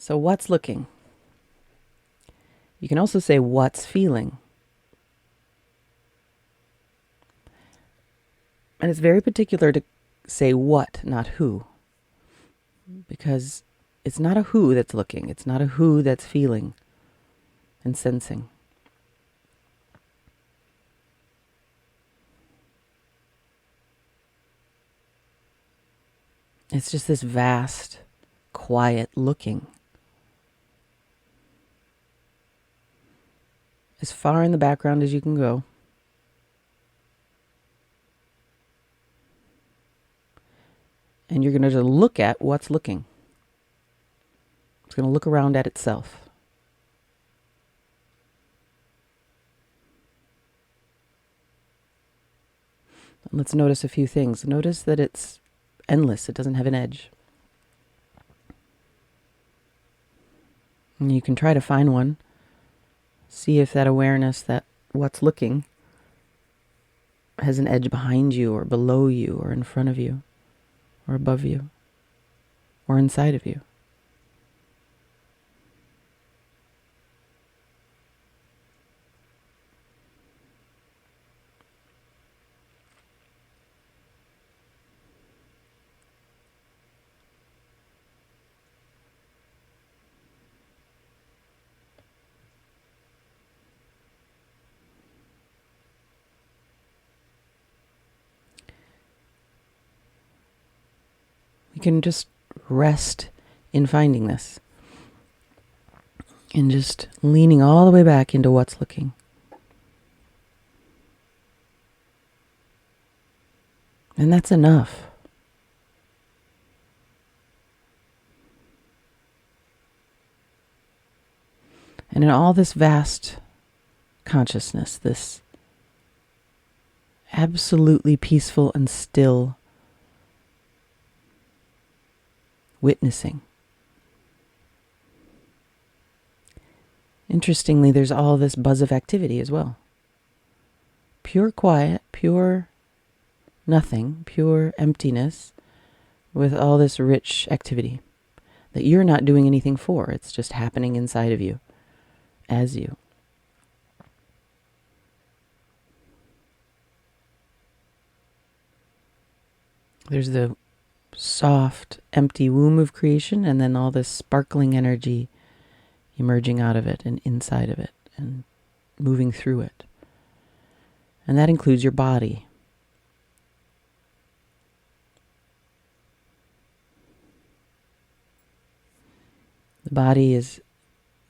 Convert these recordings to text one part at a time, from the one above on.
So what's looking? You can also say what's feeling. And it's very particular to say what, not who. Because it's not a who that's looking. It's not a who that's feeling and sensing. It's just this vast, quiet looking. As far in the background as you can go. And you're going to look at what's looking. It's going to look around at itself. And let's notice a few things. Notice that it's endless. It doesn't have an edge. And you can try to find one. See if that awareness, that what's looking, has an edge behind you or below you or in front of you or above you or inside of you. We can just rest in finding this and just leaning all the way back into what's looking. And that's enough. And in all this vast consciousness, this absolutely peaceful and still witnessing. Interestingly, there's all this buzz of activity as well. Pure quiet, pure nothing, pure emptiness with all this rich activity that you're not doing anything for. It's just happening inside of you as you. There's the soft, empty womb of creation, and then all this sparkling energy emerging out of it and inside of it and moving through it. And that includes your body. The body is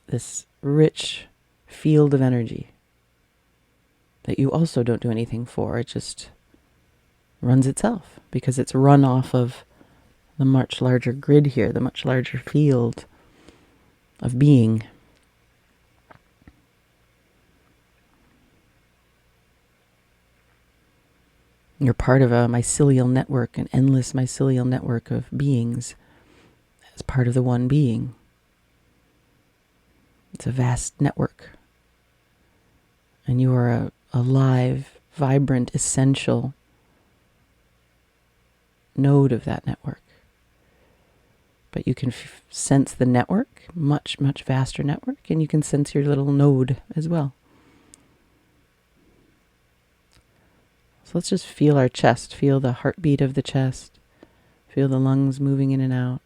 this rich field of energy that you also don't do anything for. It just runs itself because it's run off of the much larger grid here, the much larger field of being. You're part of a mycelial network, an endless mycelial network of beings as part of the one being. It's a vast network. And you are a alive, vibrant, essential node of that network. But you can sense the network, much, much vaster network, and you can sense your little node as well. So let's just feel our chest, feel the heartbeat of the chest, feel the lungs moving in and out,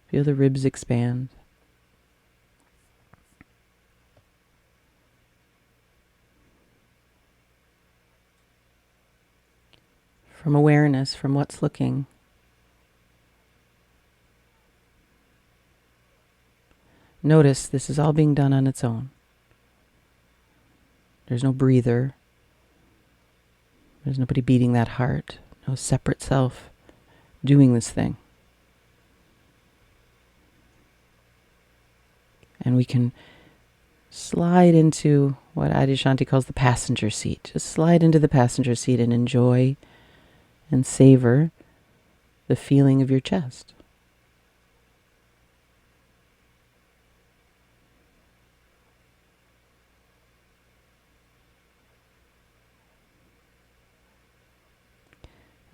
feel the ribs expand. From awareness, from what's looking, notice this is all being done on its own. There's no breather. There's nobody beating that heart. No separate self doing this thing. And we can slide into what Adyashanti calls the passenger seat. Just slide into the passenger seat and enjoy and savor the feeling of your chest.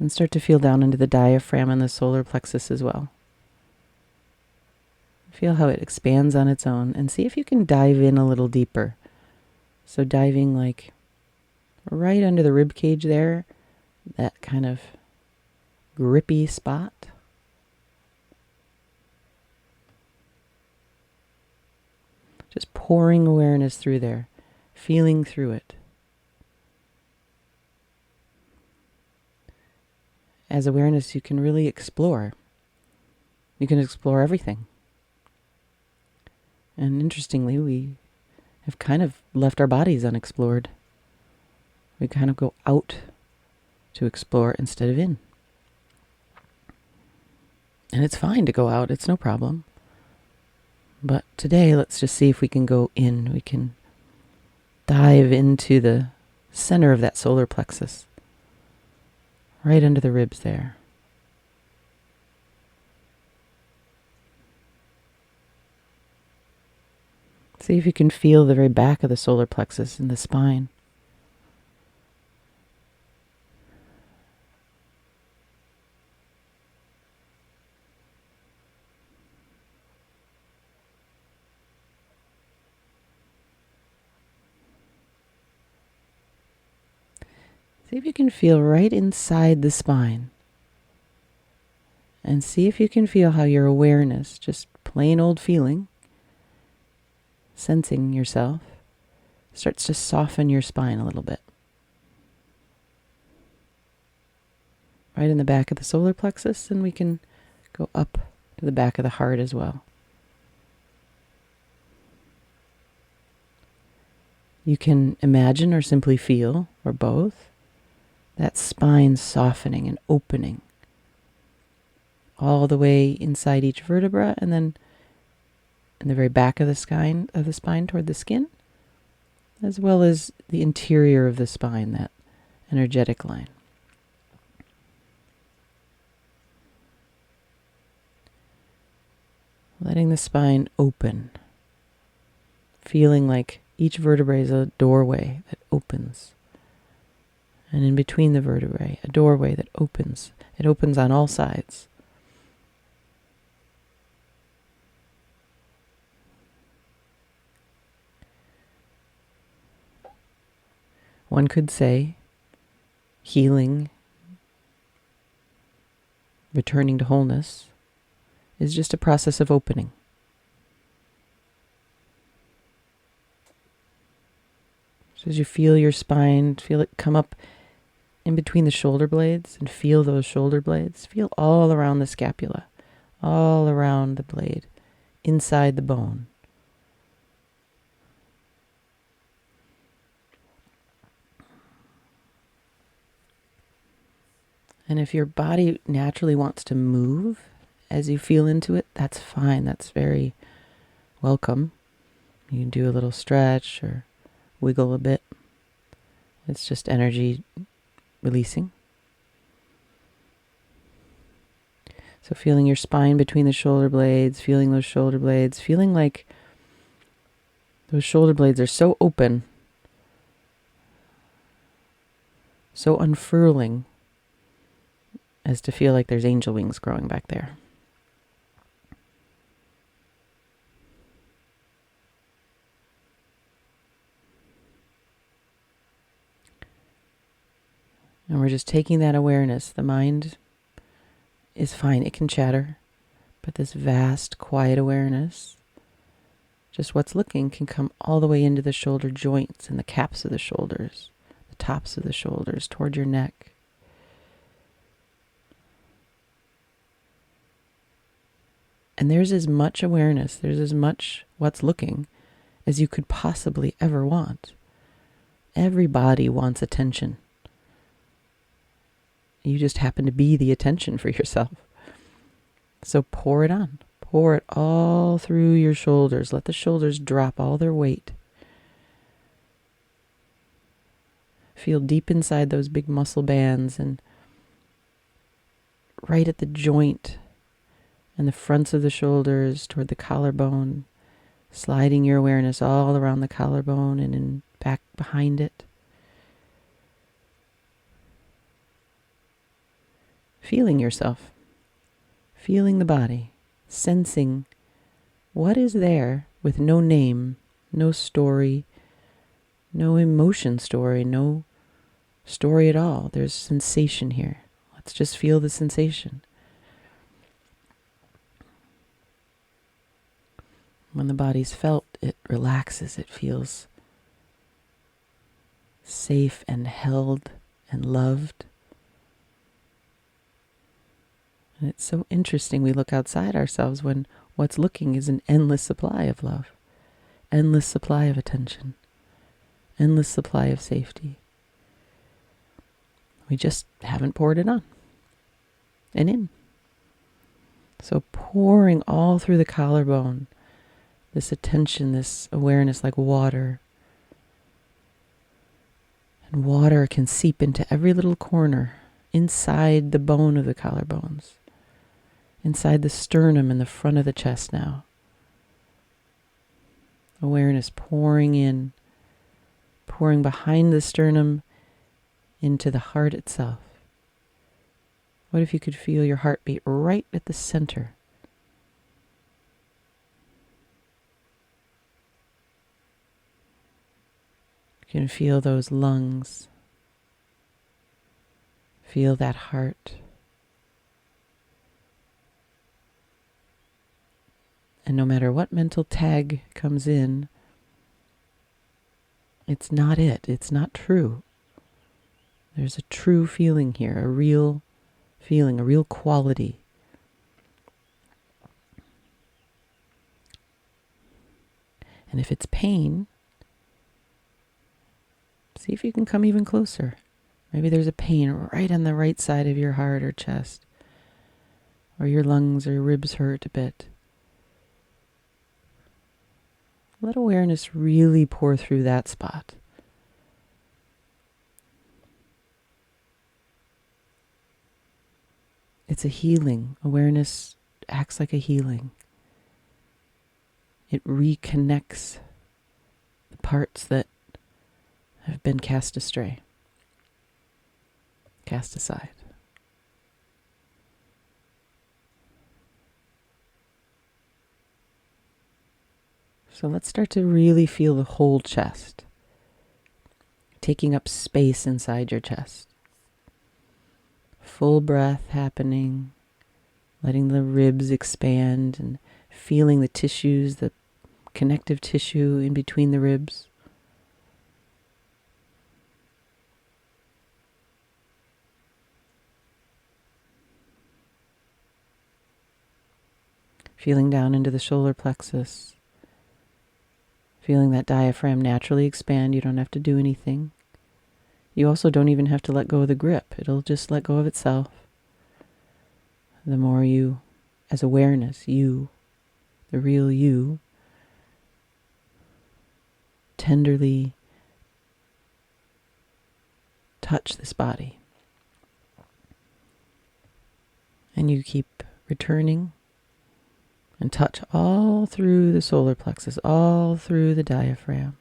And start to feel down into the diaphragm and the solar plexus as well. Feel how it expands on its own, and see if you can dive in a little deeper. So diving like right under the rib cage there, that kind of grippy spot. Just pouring awareness through there, feeling through it. As awareness, you can really explore. You can explore everything. And interestingly, we have kind of left our bodies unexplored. We kind of go out to explore instead of in. And it's fine to go out, it's no problem. But today, let's just see if we can go in. We can dive into the center of that solar plexus, right under the ribs there. See if you can feel the very back of the solar plexus in the spine. See if you can feel right inside the spine. And see if you can feel how your awareness, just plain old feeling, sensing yourself, starts to soften your spine a little bit. Right in the back of the solar plexus, and we can go up to the back of the heart as well. You can imagine or simply feel, or both, that spine softening and opening all the way inside each vertebra, and then in the very back of the spine toward the skin, as well as the interior of the spine, that energetic line. Letting the spine open, feeling like each vertebrae is a doorway that opens. And in between the vertebrae, a doorway that opens. It opens on all sides. One could say healing, returning to wholeness, is just a process of opening. So as you feel your spine, feel it come up in between the shoulder blades, and feel those shoulder blades. Feel all around the scapula, all around the blade, inside the bone. And if your body naturally wants to move as you feel into it, that's fine. That's very welcome. You can do a little stretch or wiggle a bit. It's just energy releasing. So feeling your spine between the shoulder blades, feeling those shoulder blades, feeling like those shoulder blades are so open, so unfurling, as to feel like there's angel wings growing back there. And we're just taking that awareness. The mind is fine. It can chatter. But this vast, quiet awareness, just what's looking, can come all the way into the shoulder joints and the caps of the shoulders, the tops of the shoulders, toward your neck. And there's as much awareness, there's as much what's looking as you could possibly ever want. Every body wants attention. You just happen to be the attention for yourself. So pour it on. Pour it all through your shoulders. Let the shoulders drop all their weight. Feel deep inside those big muscle bands, and right at the joint and the fronts of the shoulders toward the collarbone, sliding your awareness all around the collarbone and in back behind it. Feeling yourself, feeling the body, sensing What is there with no name, no story, no emotion story, no story at all? There's sensation here. Let's just feel the sensation. When the body's felt, it relaxes. It feels safe and held and loved. And it's so interesting. We look outside ourselves when what's looking is an endless supply of love, endless supply of attention, endless supply of safety. We just haven't poured it on and in. So pouring all through the collarbone, this attention, this awareness like water. And water can seep into every little corner, inside the bone of the collarbones, inside the sternum and the front of the chest now. Awareness pouring in, pouring behind the sternum into the heart itself. What if you could feel your heartbeat right at the center? You can feel those lungs. Feel that heart. And no matter what mental tag comes in, it's not it. It's not true. There's a true feeling here, a real feeling, a real quality. And if it's pain, see if you can come even closer. Maybe there's a pain right on the right side of your heart or chest, or your lungs or your ribs hurt a bit. Let awareness really pour through that spot. It's a healing. Awareness acts like a healing. It reconnects the parts that have been cast astray, cast aside. So let's start to really feel the whole chest, taking up space inside your chest. Full breath happening, letting the ribs expand and feeling the tissues, the connective tissue in between the ribs. Feeling down into the solar plexus. Feeling that diaphragm naturally expand. You don't have to do anything. You also don't even have to let go of the grip. It'll just let go of itself. The more you, as awareness, you, the real you, tenderly touch this body. And you keep returning and touch all through the solar plexus, all through the diaphragm,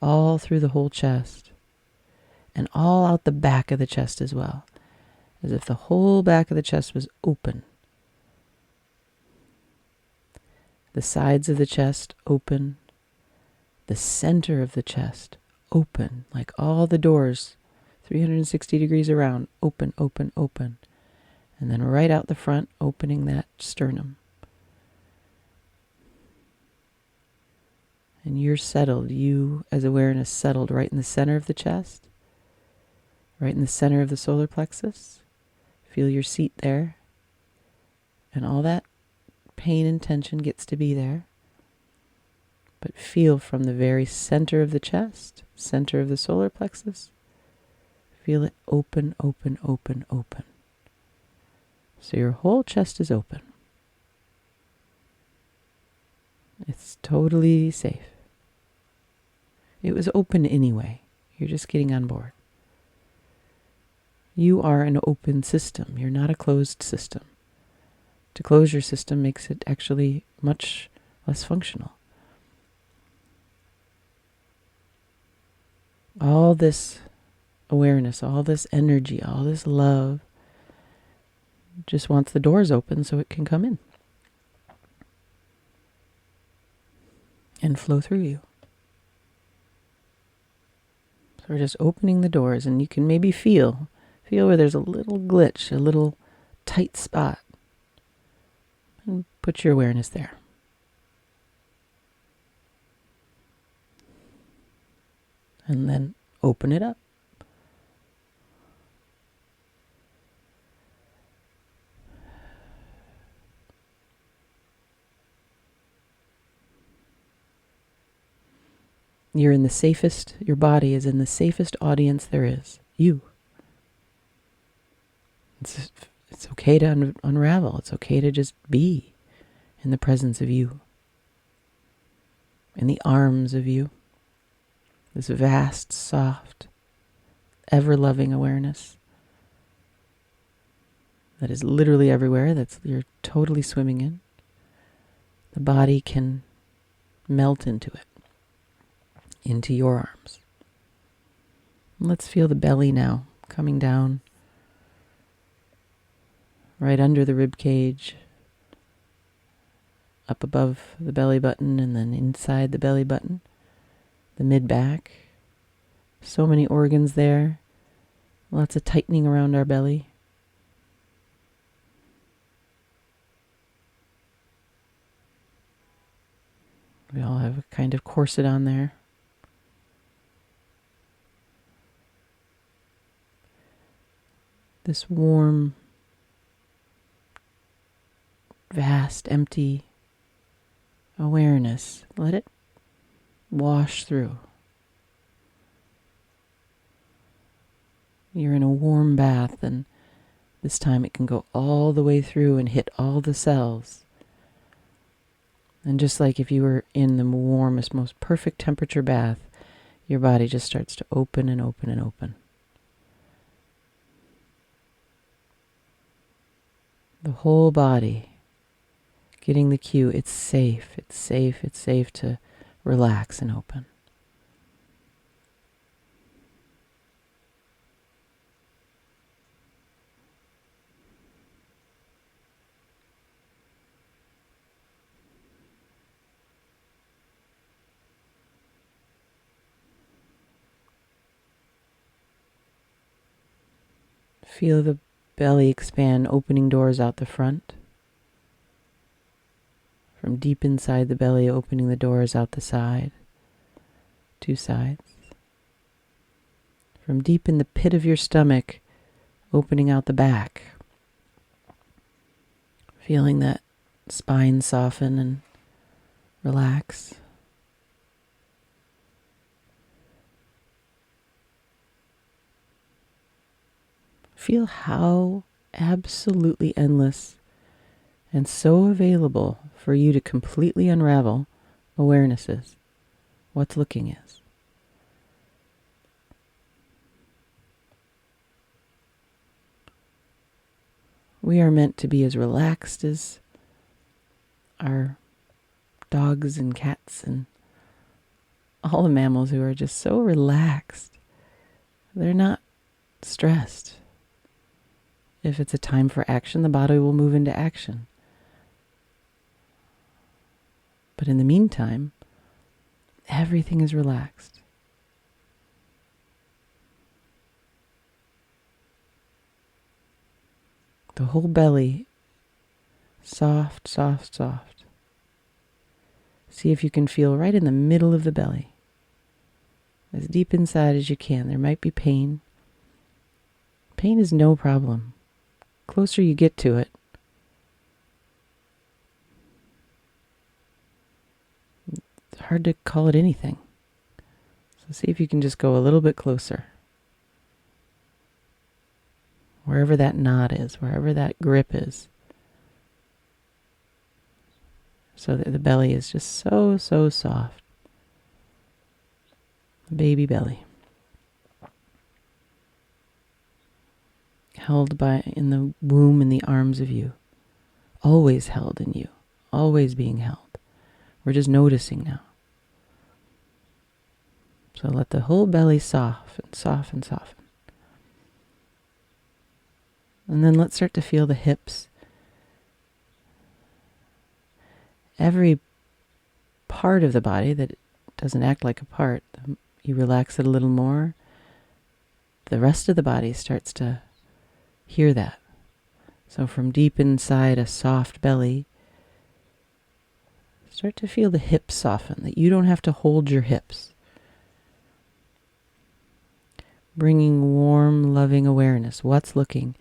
all through the whole chest, and all out the back of the chest as well, as if the whole back of the chest was open. The sides of the chest open, the center of the chest open, like all the doors, 360 degrees around, open, open, open. And then right out the front, opening that sternum. And you're settled, you as awareness settled right in the center of the chest, right in the center of the solar plexus. Feel your seat there. And all that pain and tension gets to be there. But feel from the very center of the chest, center of the solar plexus, feel it open, open, open, open. So your whole chest is open. It's totally safe. It was open anyway. You're just getting on board. You are an open system. You're not a closed system. To close your system makes it actually much less functional. All this awareness, all this energy, all this love just wants the doors open so it can come in. and flow through you. So we're just opening the doors, and you can maybe feel where there's a little glitch, a little tight spot. And put your awareness there. And then open it up. You're in the safest, your body is in the safest audience there is. You. It's okay to unravel. It's okay to just be in the presence of you. In the arms of you. This vast, soft, ever-loving awareness that is literally everywhere, that you're totally swimming in. The body can melt into it, into your arms. And let's feel the belly now, coming down right under the rib cage, up above the belly button, and then inside the belly button, the mid-back. So many organs there, lots of tightening around our belly. We all have a kind of corset on there. This warm, vast, empty awareness, let it wash through. You're in a warm bath, and this time it can go all the way through and hit all the cells. And just like if you were in the warmest, most perfect temperature bath, your body just starts to open and open and open. The whole body getting the cue, it's safe, it's safe, it's safe to relax and open. Feel the belly expand, opening doors out the front. From deep inside the belly, opening the doors out the side. Two sides. From deep in the pit of your stomach, opening out the back. Feeling that spine soften and relax. Feel how absolutely endless and so available for you to completely unravel awareness is, what's looking is. We are meant to be as relaxed as our dogs and cats and all the mammals who are just so relaxed. They're not stressed. If it's a time for action, the body will move into action. But in the meantime, everything is relaxed. The whole belly, soft, soft, soft. See if you can feel right in the middle of the belly. As deep inside as you can. There might be pain. Pain is no problem. Closer you get to it, it's hard to call it anything. So see if you can just go a little bit closer. Wherever that knot is, wherever that grip is. So that the belly is just so, so soft. Baby belly. Held in the womb, in the arms of you. Always held in you. Always being held. We're just noticing now. So let the whole belly soften, soften, soften. And then let's start to feel the hips. Every part of the body that doesn't act like a part, you relax it a little more, the rest of the body starts to hear that. So from deep inside a soft belly, start to feel the hips soften, that you don't have to hold your hips. Bringing warm, loving awareness. What's looking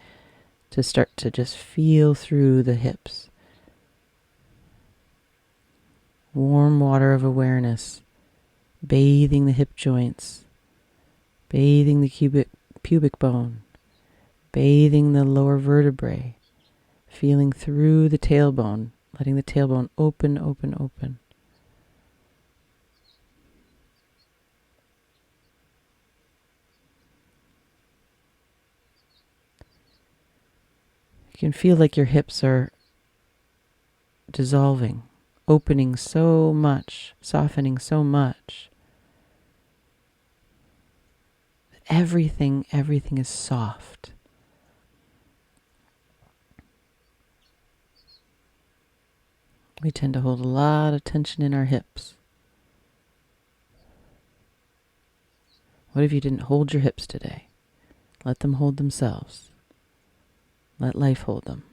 to start to just feel through the hips. Warm water of awareness, bathing the hip joints, bathing the pubic bone, bathing the lower vertebrae, feeling through the tailbone, letting the tailbone open, open, open. You can feel like your hips are dissolving, opening so much, softening so much. Everything is soft. We tend to hold a lot of tension in our hips. What if you didn't hold your hips today? Let them hold themselves. Let life hold them.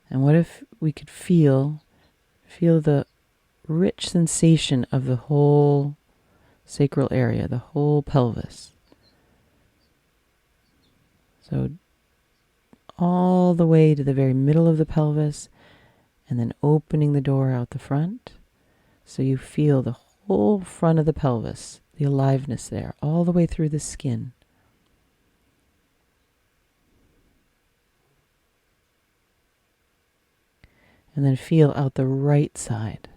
And what if we could feel the rich sensation of the whole sacral area, the whole pelvis. So all the way to the very middle of the pelvis, and then opening the door out the front. So you feel the whole front of the pelvis, the aliveness there, all the way through the skin. And then feel out the right side,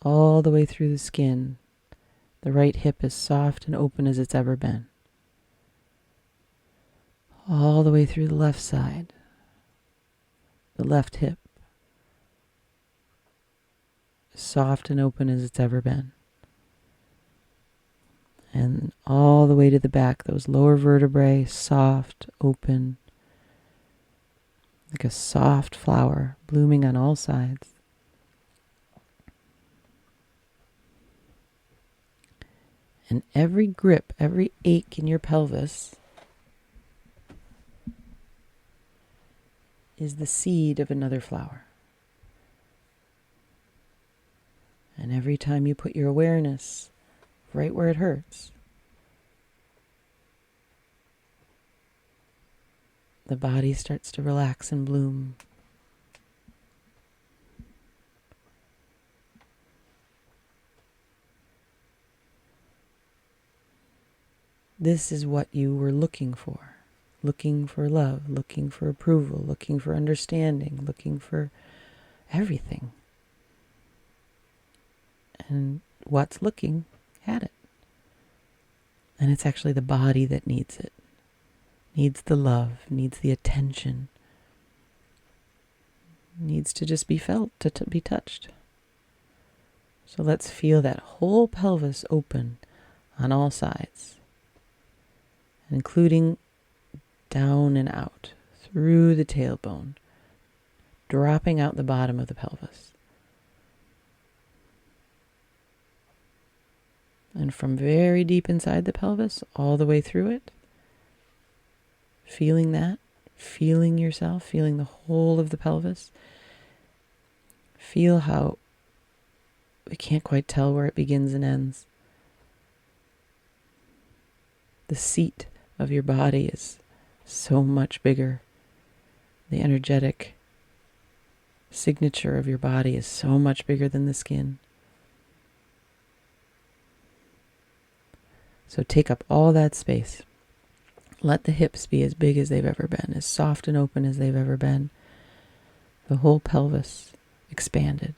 all the way through the skin. The right hip is soft and open as it's ever been. All the way through the left side, the left hip, soft and open as it's ever been. And all the way to the back, those lower vertebrae, soft, open, like a soft flower blooming on all sides. And every grip, every ache in your pelvis is the seed of another flower. And every time you put your awareness right where it hurts, the body starts to relax and bloom. This is what you were looking for love, looking for approval, looking for understanding, looking for everything. And what's looking had it. And it's actually the body that needs it. Needs the love, needs the attention. Needs to just be felt, to be touched. So let's feel that whole pelvis open on all sides, including down and out, through the tailbone, dropping out the bottom of the pelvis. And from very deep inside the pelvis, all the way through it, feeling that, feeling yourself, feeling the whole of the pelvis. Feel how we can't quite tell where it begins and ends. The seat of your body is so much bigger. The energetic signature of your body is so much bigger than the skin. So take up all that space. Let the hips be as big as they've ever been, as soft and open as they've ever been. The whole pelvis expanded.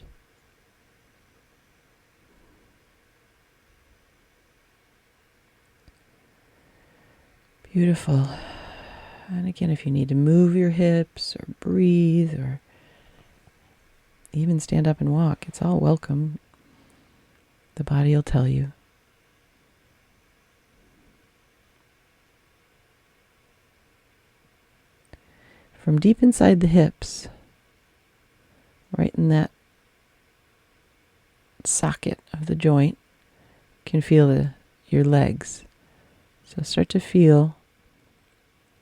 Beautiful. And again, if you need to move your hips or breathe or even stand up and walk, it's all welcome. The body will tell you. from deep inside the hips, right in that socket of the joint, you can feel your legs. So start to feel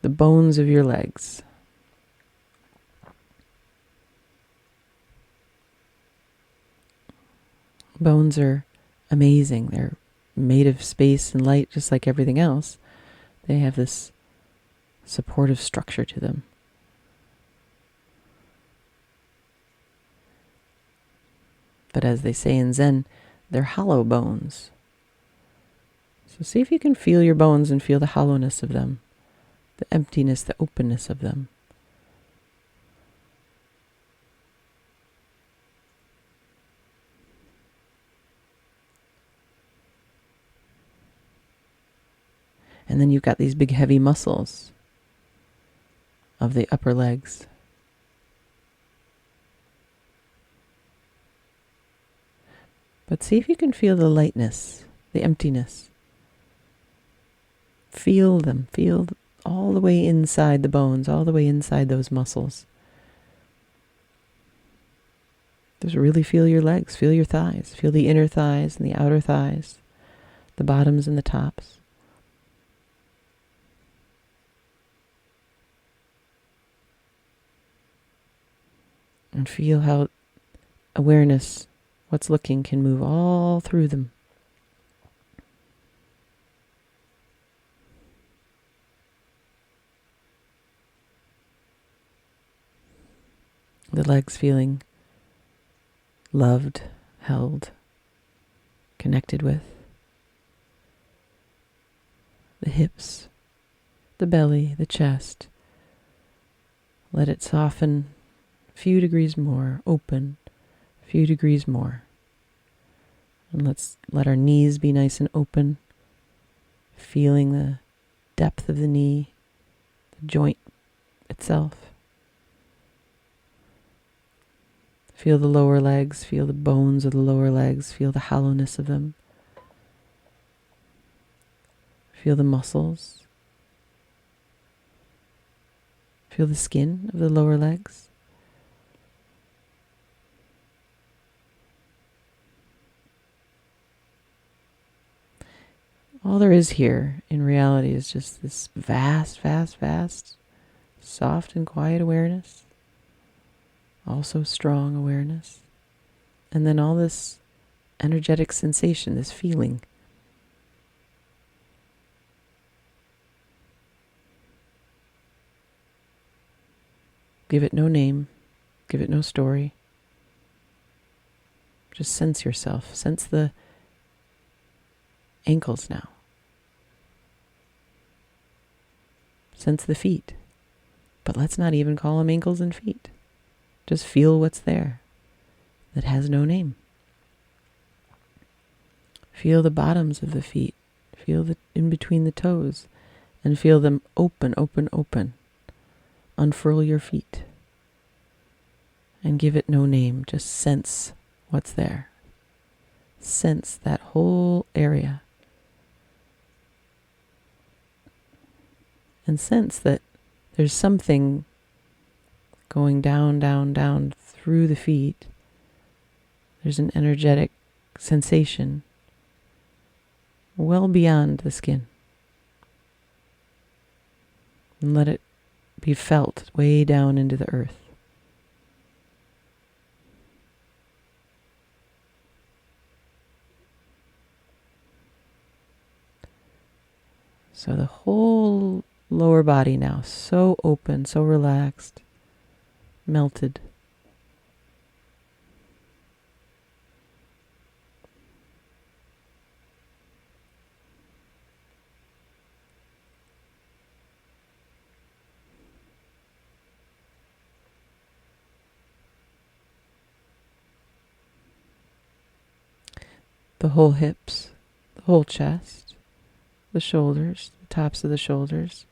the bones of your legs. Bones are amazing. They're made of space and light just like everything else. They have this supportive structure to them. But as they say in Zen, they're hollow bones. So see if you can feel your bones and feel the hollowness of them, the emptiness, the openness of them. And then you've got these big heavy muscles of the upper legs. But see if you can feel the lightness, the emptiness. Feel them. Feel all the way inside the bones, all the way inside those muscles. Just really feel your legs, feel your thighs, feel the inner thighs and the outer thighs, the bottoms and the tops. And feel how awareness, what's looking, can move all through them. The legs feeling loved, held, connected with. The hips, the belly, the chest. Let it soften a few degrees more, open a few degrees more. And let's let our knees be nice and open, feeling the depth of the knee, the joint itself. Feel the lower legs, feel the bones of the lower legs, feel the hollowness of them. Feel the muscles. Feel the skin of the lower legs. All there is here in reality is just this vast, vast, vast, soft and quiet awareness. Also strong awareness. And then all this energetic sensation, this feeling. Give it no name. Give it no story. Just sense yourself. Sense the ankles now. Sense the feet. But let's not even call them ankles and feet. Just feel what's there that has no name. Feel the bottoms of the feet. Feel the in between the toes. And feel them open, open, open. Unfurl your feet. And give it no name. Just sense what's there. Sense that whole area. And sense that there's something going down, down, down through the feet. There's an energetic sensation well beyond the skin. And let it be felt way down into the earth. So the whole lower body now, so open, so relaxed, melted. The whole hips, the whole chest, the shoulders, the tops of the shoulders.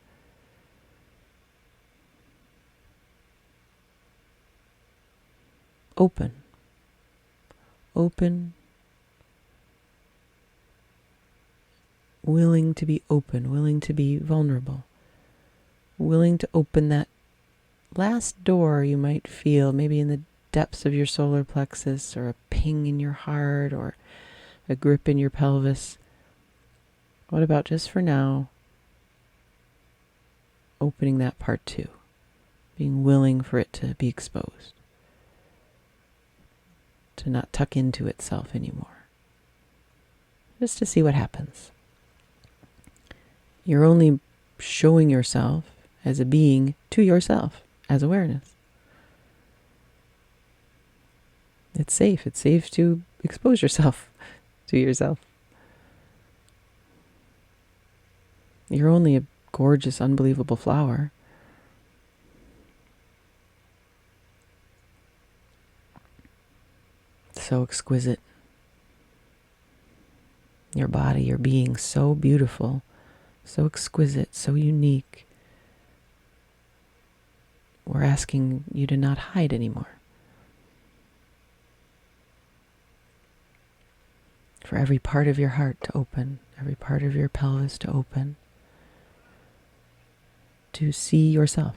Open. Open. Willing to be open, willing to be vulnerable. Willing to open that last door you might feel, maybe in the depths of your solar plexus, or a ping in your heart, or a grip in your pelvis, what about just for now, opening that part too, being willing for it to be exposed, to not tuck into itself anymore, just to see what happens. You're only showing yourself as a being to yourself as awareness. It's safe. It's safe to expose yourself to yourself. You're only a gorgeous, unbelievable flower. So exquisite. Your body, your being, so beautiful, so exquisite, so unique. We're asking you to not hide anymore. For every part of your heart to open, every part of your pelvis to open, to see yourself.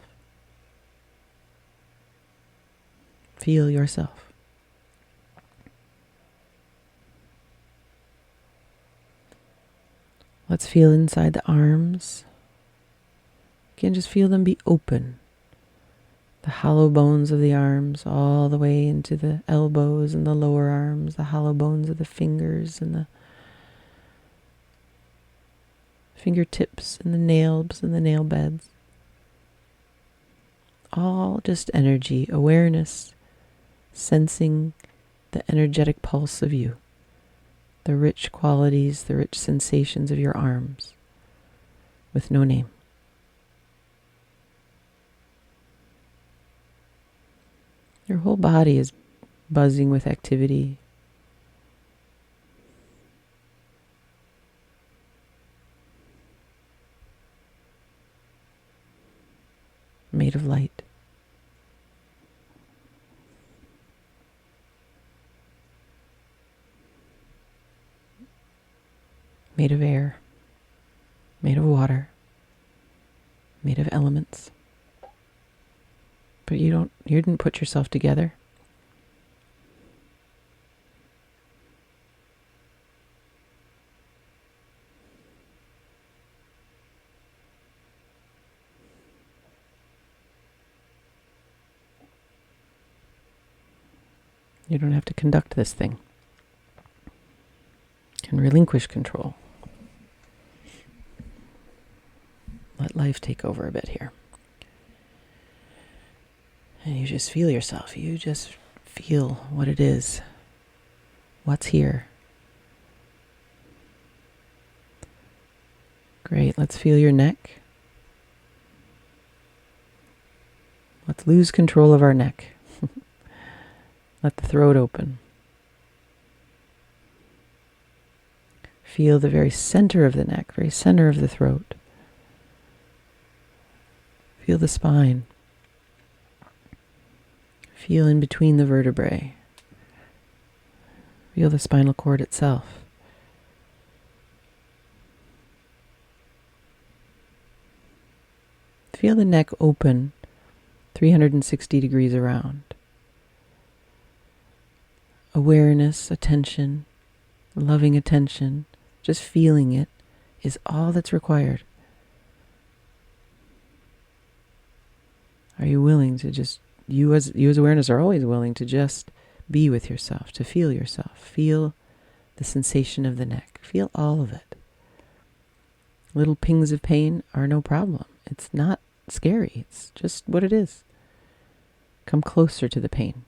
Feel yourself. Let's feel inside the arms. Again, just feel them be open. The hollow bones of the arms all the way into the elbows and the lower arms, the hollow bones of the fingers and the fingertips and the nails and the nail beds. All just energy, awareness, sensing the energetic pulse of you, the rich qualities, the rich sensations of your arms with no name. Your whole body is buzzing with activity. Made of light. Made of air. Made of water. Made of elements. But you didn't put yourself together. You don't have to conduct this thing. You can relinquish control. Let life take over a bit here. And you just feel yourself. You just feel what it is. What's here. Great. Let's feel your neck. Let's lose control of our neck. Let the throat open. Feel the very center of the neck, very center of the throat. Feel the spine. Feel in between the vertebrae. Feel the spinal cord itself. Feel the neck open 360 degrees around. Awareness, attention, loving attention, just feeling it is all that's required. Are you willing to just, you as awareness are always willing to just be with yourself, to feel yourself. Feel the sensation of the neck. Feel all of it. Little pings of pain are no problem. It's not scary. It's just what it is. Come closer to the pain.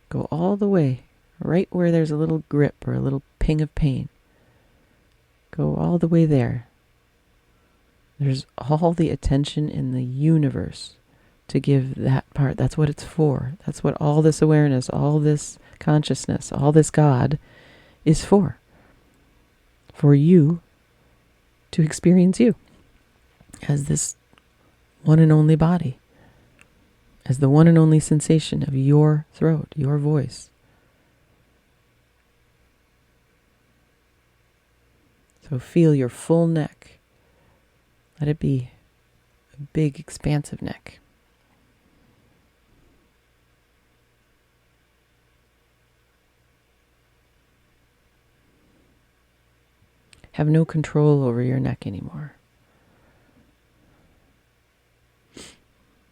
Go all the way, right where there's a little grip or a little ping of pain. Go all the way there. There's all the attention in the universe to give that part. That's what it's for. That's what all this awareness, all this consciousness, all this God is for. For you to experience you as this one and only body, as the one and only sensation of your throat, your voice. So feel your full neck. Let it be a big, expansive neck. Have no control over your neck anymore.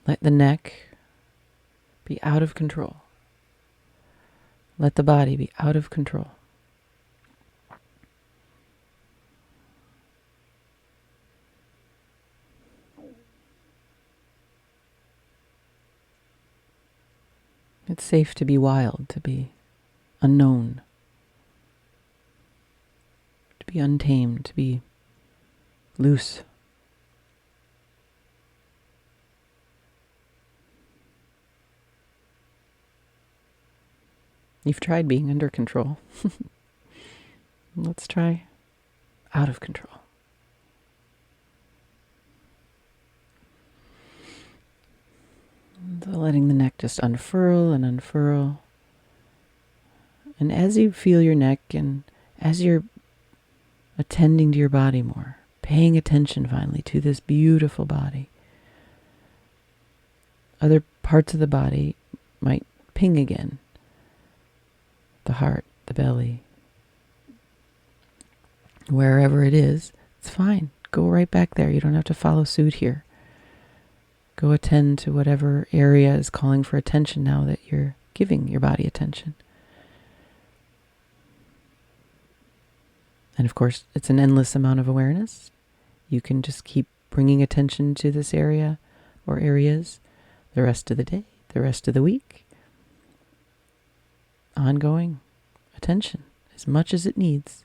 Let the neck be out of control. Let the body be out of control. It's safe to be wild, to be unknown, to be untamed, to be loose. You've tried being under control. Let's try out of control. So letting the neck just unfurl and unfurl. And as you feel your neck and as you're attending to your body more, paying attention finally to this beautiful body, other parts of the body might ping again. The heart, the belly. Wherever it is, it's fine. Go right back there. You don't have to follow suit here. Go attend to whatever area is calling for attention now that you're giving your body attention. And of course, it's an endless amount of awareness. You can just keep bringing attention to this area or areas the rest of the day, the rest of the week. Ongoing attention, as much as it needs,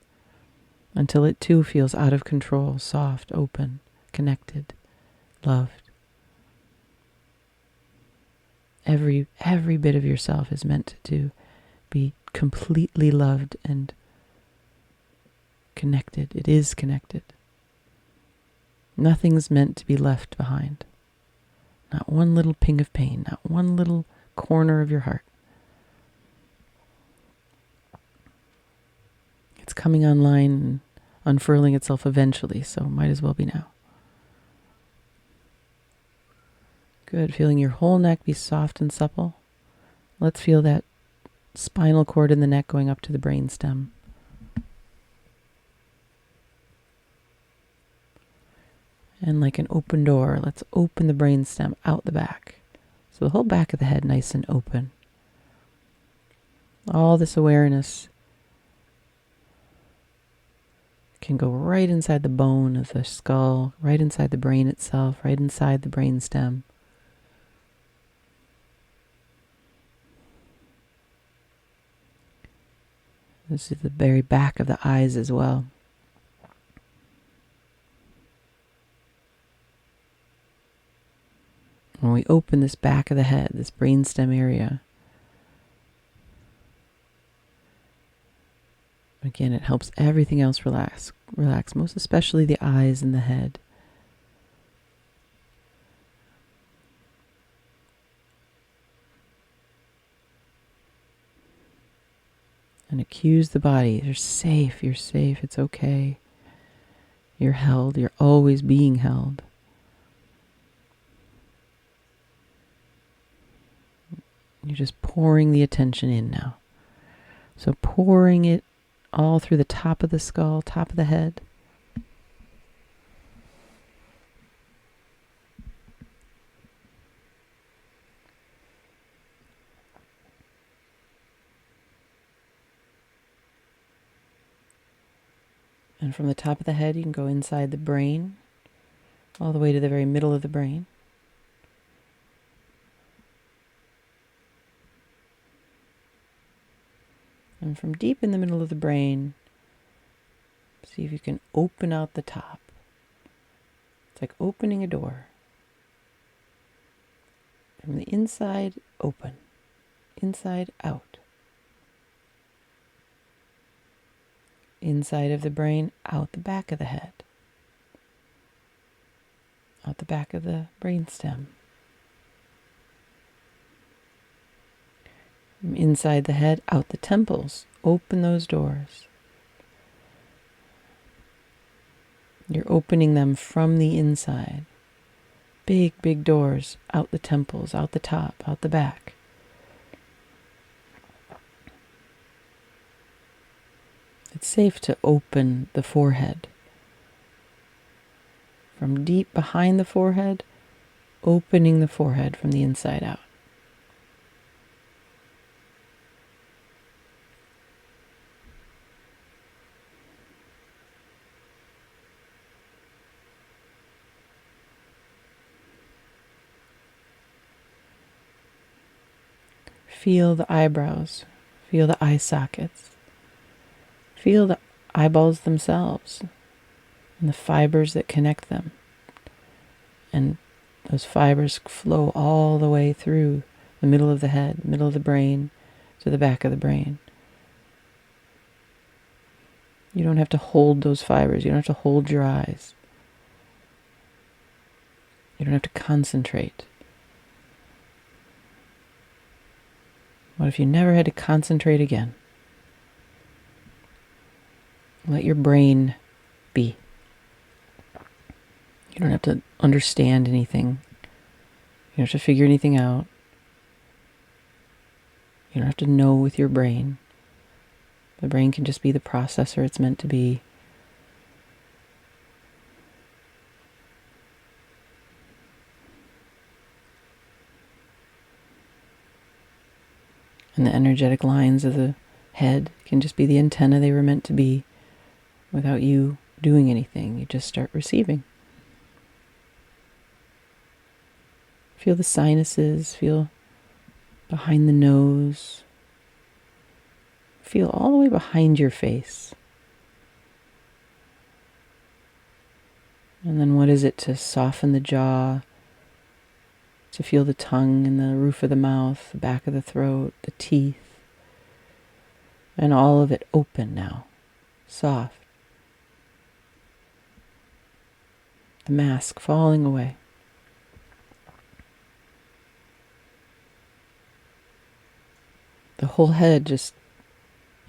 until it too feels out of control, soft, open, connected, loved. Every bit of yourself is meant to be completely loved and connected. It is connected. Nothing's meant to be left behind. Not one little ping of pain, not one little corner of your heart. It's coming online and unfurling itself eventually, so might as well be now. Good. Feeling your whole neck be soft and supple. Let's feel that spinal cord in the neck going up to the brainstem. And like an open door, let's open the brainstem out the back. So the whole back of the head nice and open. All this awareness can go right inside the bone of the skull, right inside the brain itself, right inside the brainstem. This is the very back of the eyes as well. When we open this back of the head, this brainstem area, again, it helps everything else relax, most especially the eyes and the head. And accuse the body. You're safe, it's okay. You're held, you're always being held. You're just pouring the attention in now. So pouring it all through the top of the skull, top of the head. And from the top of the head, you can go inside the brain, all the way to the very middle of the brain. And from deep in the middle of the brain, see if you can open out the top. It's like opening a door. From the inside, open. Inside, out. Inside of the brain, out the back of the head. Out the back of the brainstem. From inside the head, out the temples. Open those doors. You're opening them from the inside. big, big doors out the temples, out the top, out the back. It's safe to open the forehead. From deep behind the forehead, opening the forehead from the inside out. Feel the eyebrows. Feel the eye sockets. Feel the eyeballs themselves and the fibers that connect them. And those fibers flow all the way through the middle of the head, middle of the brain, to the back of the brain. You don't have to hold those fibers. You don't have to hold your eyes. You don't have to concentrate. What if you never had to concentrate again? Let your brain be. You don't have to understand anything. You don't have to figure anything out. You don't have to know with your brain. The brain can just be the processor it's meant to be. And the energetic lines of the head can just be the antenna they were meant to be without you doing anything. You just start receiving. Feel the sinuses, feel behind the nose. Feel all the way behind your face. And then what is it to soften the jaw, to feel the tongue and the roof of the mouth, the back of the throat, the teeth, and all of it open now, soft. The mask falling away. The whole head just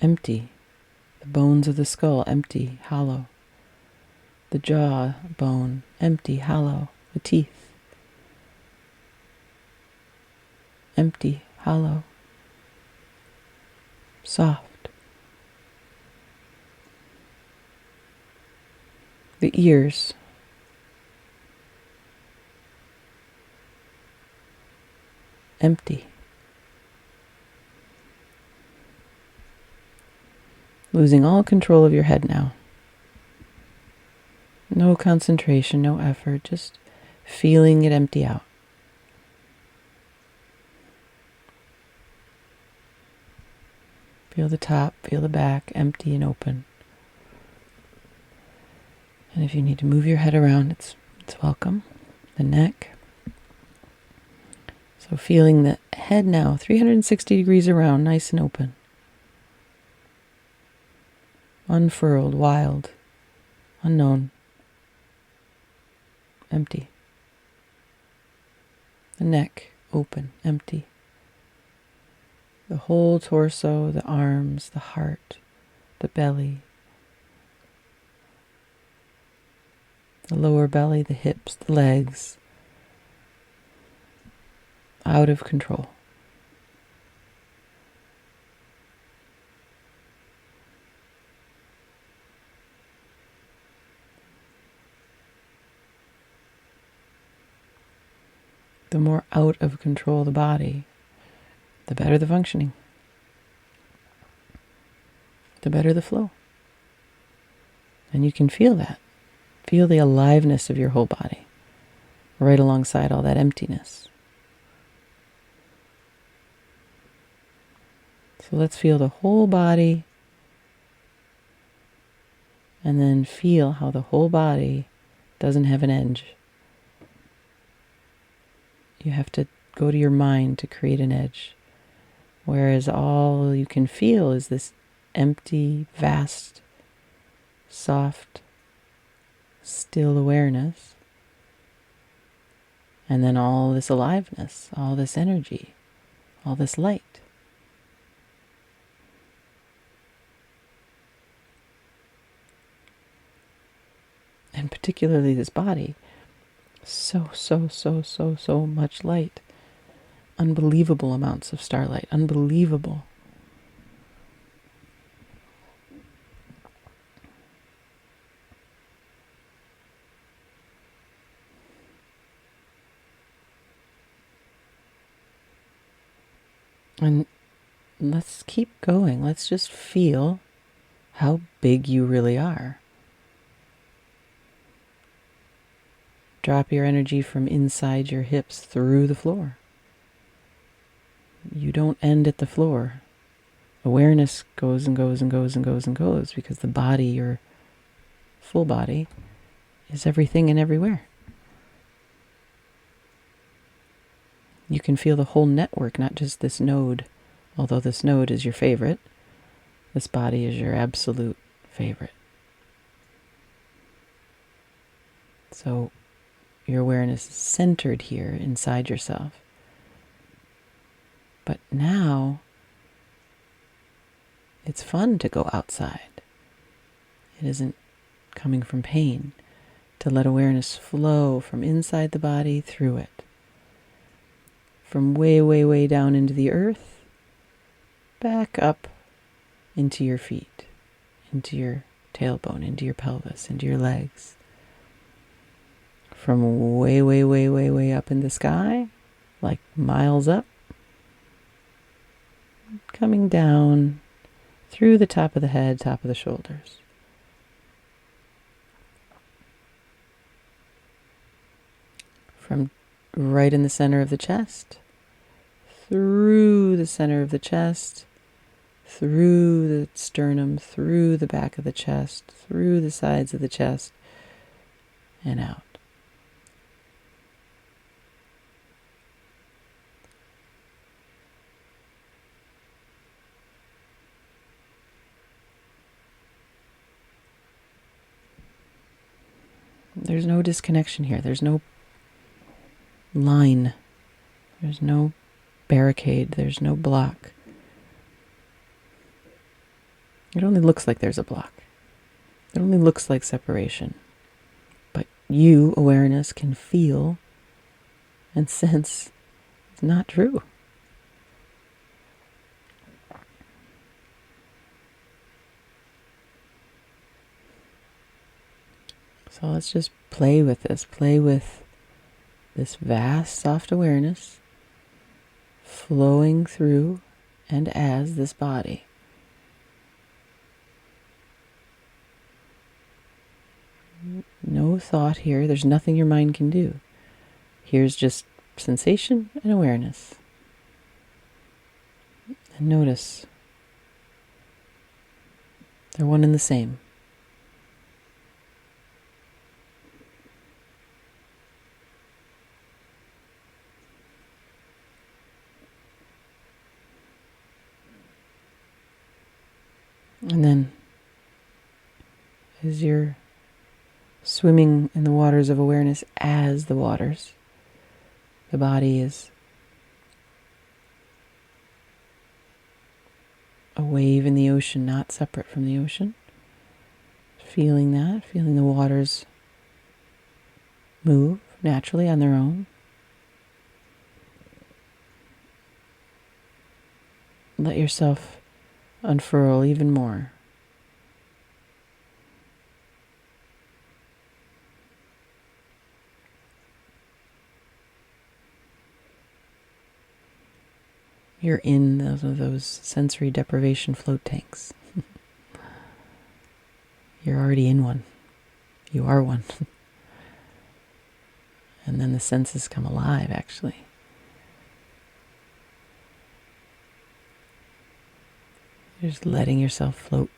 empty. The bones of the skull empty, hollow. The jaw bone empty, hollow. The teeth empty, hollow. Soft. The ears empty. Losing all control of your head now. No concentration, no effort, just feeling it empty out. Feel the top, feel the back, empty and open. And if you need to move your head around, it's welcome. The neck. So feeling the head now, 360 degrees around, nice and open. Unfurled, wild, unknown, empty. The neck, open, empty. The whole torso, the arms, the heart, the belly, the lower belly, the hips, the legs, out of control. The more out of control the body, the better the functioning, the better the flow. And you can feel that. Feel the aliveness of your whole body right alongside all that emptiness. So let's feel the whole body and then feel how the whole body doesn't have an edge. You have to go to your mind to create an edge. Whereas all you can feel is this empty, vast, soft, still awareness. And then all this aliveness, all this energy, all this light. And particularly this body. So, so, so, so, so much light. Unbelievable amounts of starlight. Unbelievable. And let's keep going. Let's just feel how big you really are. Drop your energy from inside your hips through the floor. You don't end at the floor. Awareness goes and goes and goes and goes and goes because the body, your full body, is everything and everywhere. You can feel the whole network, not just this node. Although this node is your favorite, this body is your absolute favorite. So your awareness is centered here inside yourself. But now it's fun to go outside. It isn't coming from pain. To let awareness flow from inside the body through it. From way, way, way down into the earth, back up into your feet, into your tailbone, into your pelvis, into your legs. From way, way, way, way, way up in the sky, like miles up, coming down through the top of the head, top of the shoulders. From right in the center of the chest, through the center of the chest, through the sternum, through the back of the chest, through the sides of the chest, and out. There's no disconnection here. There's no line. There's no barricade. There's no block. It only looks like there's a block. It only looks like separation. But you, awareness, can feel and sense it's not true. So let's just play with this. Play with this vast, soft awareness flowing through and as this body. No thought here. There's nothing your mind can do. Here's just sensation and awareness. And notice they're one and the same. And then, as you're swimming in the waters of awareness as the waters, the body is a wave in the ocean, not separate from the ocean. Feeling that, feeling the waters move naturally on their own. Let yourself unfurl even more. You're in those sensory deprivation float tanks. You're already in one. You are one. And then the senses come alive, actually. You're just letting yourself float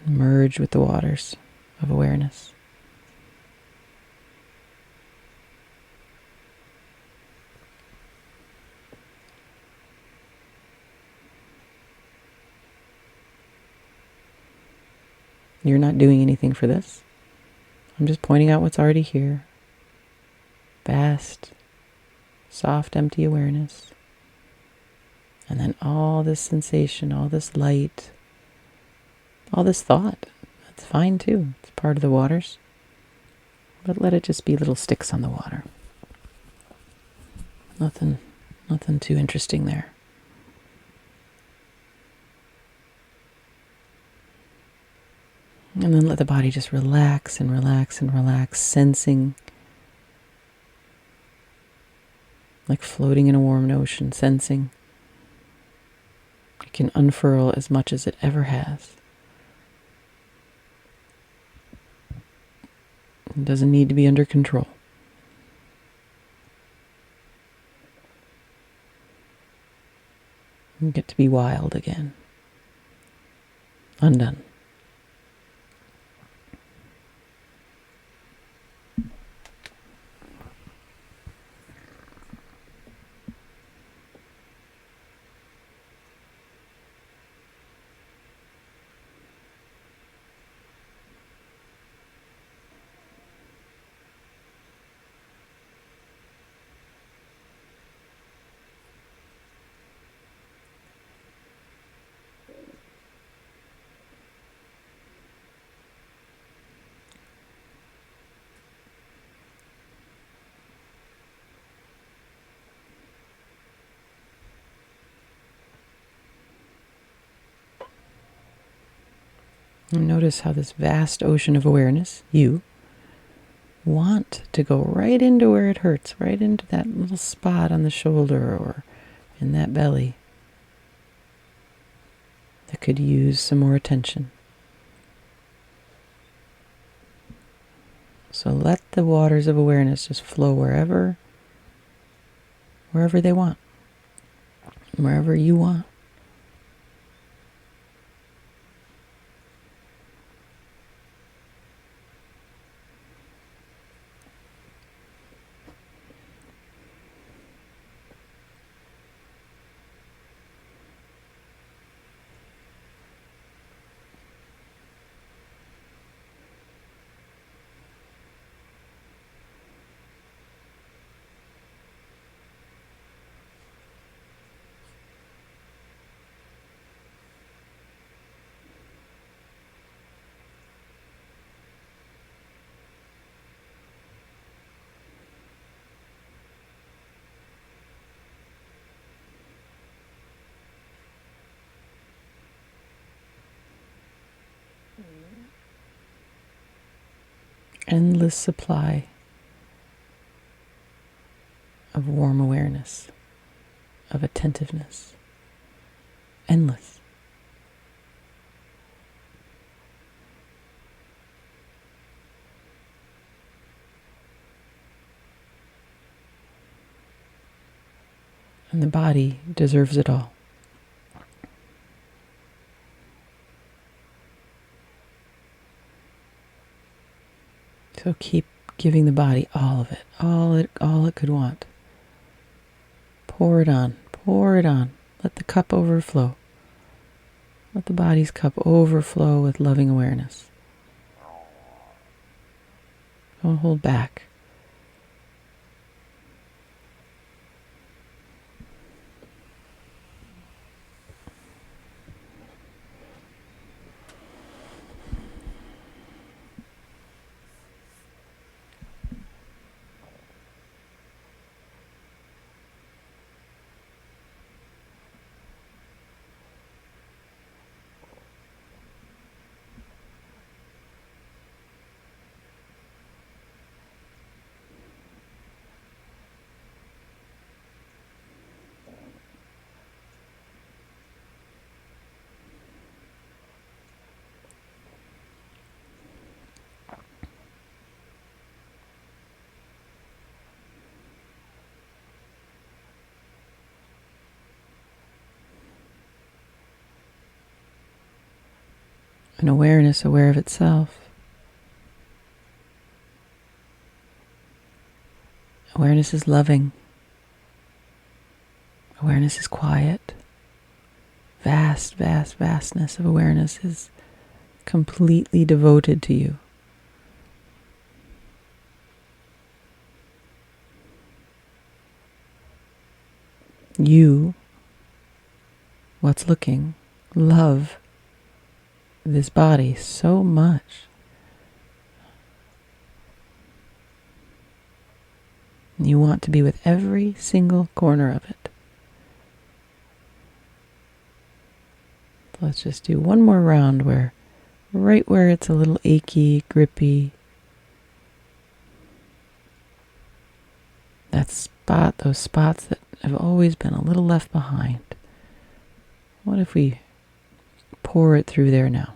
and merge with the waters of awareness. You're not doing anything for this. I'm just pointing out what's already here. Vast, soft, empty awareness. And then all this sensation, all this light, all this thought. That's fine too. It's part of the waters. But let it just be little sticks on the water. Nothing too interesting there. And then let the body just relax and relax and relax, sensing like floating in a warm ocean, sensing it can unfurl as much as it ever has. It doesn't need to be under control. You get to be wild again. Undone. And notice how this vast ocean of awareness, you, want to go right into where it hurts, right into that little spot on the shoulder or in that belly that could use some more attention. So let the waters of awareness just flow wherever they want, wherever you want. Endless supply of warm awareness, of attentiveness. Endless. And the body deserves it all. So keep giving the body all of it, all it could want. Pour it on, pour it on. Let the cup overflow. Let the body's cup overflow with loving awareness. Don't hold back. An awareness aware of itself. Awareness is loving. Awareness is quiet. Vastness of awareness is completely devoted to you. You, what's looking, love this body so much. And you want to be with every single corner of it. Let's just do one more round where, right where it's a little achy, grippy, that spot, those spots that have always been a little left behind. What if we pour it through there now?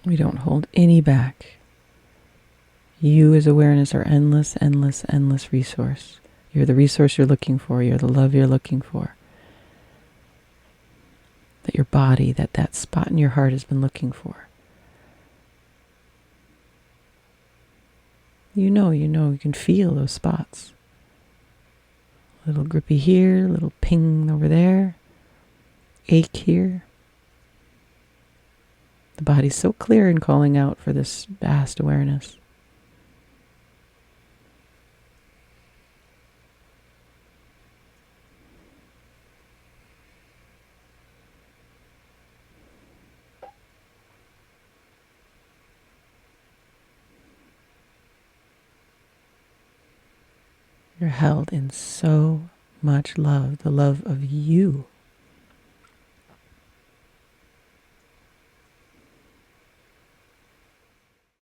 We don't hold any back. You as awareness are endless, endless, endless resource. You're the resource you're looking for. You're the love you're looking for. That your body, that spot in your heart has been looking for. You know, you can feel those spots. A little grippy here, a little ping over there, ache here. The body's so clear in calling out for this vast awareness. You're held in so much love, the love of you.